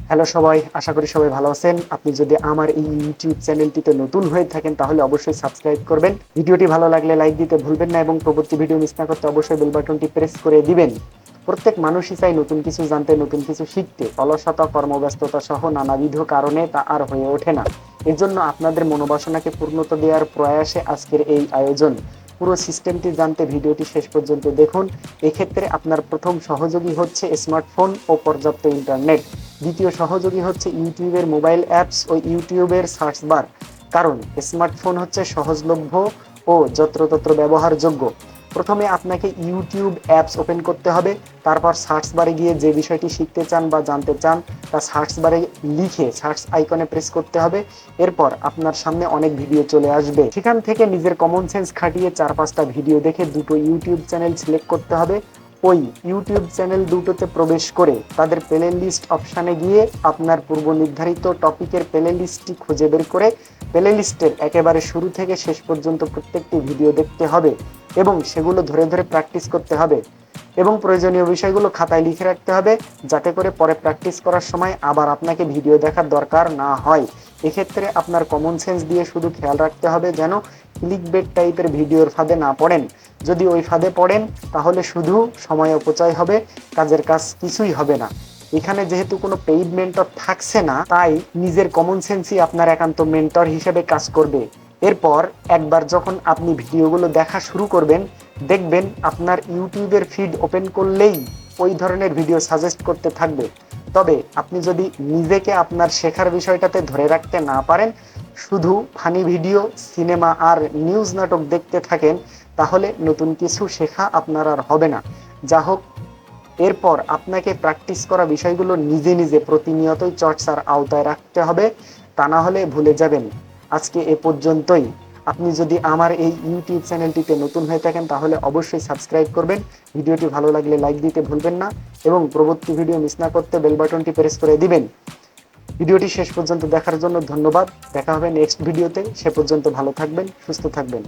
Hello সবাই, আশা করি সবাই ভালো আছেন। আপনি যদি আমার এই ইউটিউব চ্যানেলটিতে নতুন হয়ে থাকেন তাহলে অবশ্যই সাবস্ক্রাইব করবেন। ভিডিওটি ভালো লাগলে লাইক দিতে ভুলবেন না এবং পরবর্তী ভিডিও মিস না করতে অবশ্যই বেল বাটনটি প্রেস করে দিবেন। প্রত্যেক মানুষই চায় নতুন কিছু জানতে, নতুন কিছু শিখতে। অলসতা, কর্মব্যস্ততা সহ নানাবিধ কারণে তা আর হয়ে ওঠে না। এজন্য আপনাদের মনোবাসনাকে পূর্ণতা দেওয়ার প্রয়াসে আজকের এই আয়োজন। পুরো সিস্টেমটি জানতে ভিডিওটি শেষ পর্যন্ত দেখুন। এক্ষেত্রে আপনার প্রথম সহযোগী হচ্ছে স্মার্টফোন ও পর্যাপ্ত ইন্টারনেট। দ্বিতীয় সহযোগী হচ্ছে ইউটিউবের মোবাইল অ্যাপস ও ইউটিউবের সার্চ বার, কারণ স্মার্টফোন হচ্ছে সহজলভ্য ও যত্রতত্র ব্যবহারযোগ্য। প্রথমে আপনাকে ইউটিউব অ্যাপস ওপেন করতে হবে, তারপর সার্চ বারে গিয়ে যে বিষয়টি শিখতে চান বা জানতে চান তা সার্চ বারে লিখে সার্চ আইকনে প্রেস করতে হবে। এরপর আপনার সামনে অনেক ভিডিও চলে আসবে, সেখান থেকে নিজের কমন সেন্স খাটিয়ে 4-5টা ভিডিও দেখে দুটো ইউটিউব চ্যানেল সিলেক্ট করতে হবে। ওই ইউটিউব চ্যানেল দুটোতে প্রবেশ করে তাদের প্লে লিস্ট অপশানে গিয়ে আপনার পূর্ব নির্ধারিত টপিকের প্লে লিস্টটি খুঁজে বের করে প্লে লিস্টের একেবারে শুরু থেকে শেষ পর্যন্ত প্রত্যেকটি ভিডিও দেখতে হবে এবং সেগুলো ধরে ধরে প্র্যাকটিস করতে হবে এবং প্রয়োজনীয় বিষয়গুলো খাতায় লিখে রাখতে হবে, যাতে করে পরে প্র্যাকটিস করার সময় আবার আপনাকে ভিডিও দেখার দরকার না হয়। এক্ষেত্রে আপনার কমন সেন্স দিয়ে শুধু খেয়াল রাখতে হবে যেন ক্লিকবেট টাইপের ভিডিওর ফাঁদে না পড়েন। যদি ওই ফাঁদে পড়েন তাহলে শুধু সময় অপচয় হবে, কাজের কাজ কিছুই হবে না। এখানে যেহেতু কোনো পেইড মেন্টর থাকছে না, তাই নিজের কমন সেন্সই আপনার একান্ত মেন্টর হিসেবে কাজ করবে। এরপর একবার যখন আপনি ভিডিওগুলো দেখা শুরু করবেন, দেখবেন আপনার ইউটিউবের ফিড ওপেন করলেই ওই ধরনের ভিডিও সাজেস্ট করতে থাকবে। তবে আপনি যদি নিজেকে আপনার শেখার বিষয়টাতে ধরে রাখতে না পারেন, শুধু ফানি ভিডিও, সিনেমা আর নিউজ নাটক দেখতে থাকেন, তাহলে নতুন কিছু শেখা আপনার আর হবে না। যা হোক, এরপর আপনাকে প্র্যাকটিস করা বিষয়গুলো নিজে নিজে প্রতিনিয়তই চর্চার আওতায় রাখতে হবে, তা না হলে ভুলে যাবেন। আজকে এ পর্যন্তই। আপনি যদি আমার এই ইউটিউব চ্যানেলটিতে নতুন হয়ে থাকেন তাহলে অবশ্যই সাবস্ক্রাইব করবেন। ভিডিওটি ভালো লাগলে লাইক দিতে ভুলবেন না এবং পরবর্তী ভিডিও মিস না করতে বেল বাটনটি প্রেস করে দিবেন। ভিডিওটি শেষ পর্যন্ত দেখার জন্য ধন্যবাদ। দেখা হবে নেক্সট ভিডিওতে। সে পর্যন্ত ভালো থাকবেন, সুস্থ থাকবেন।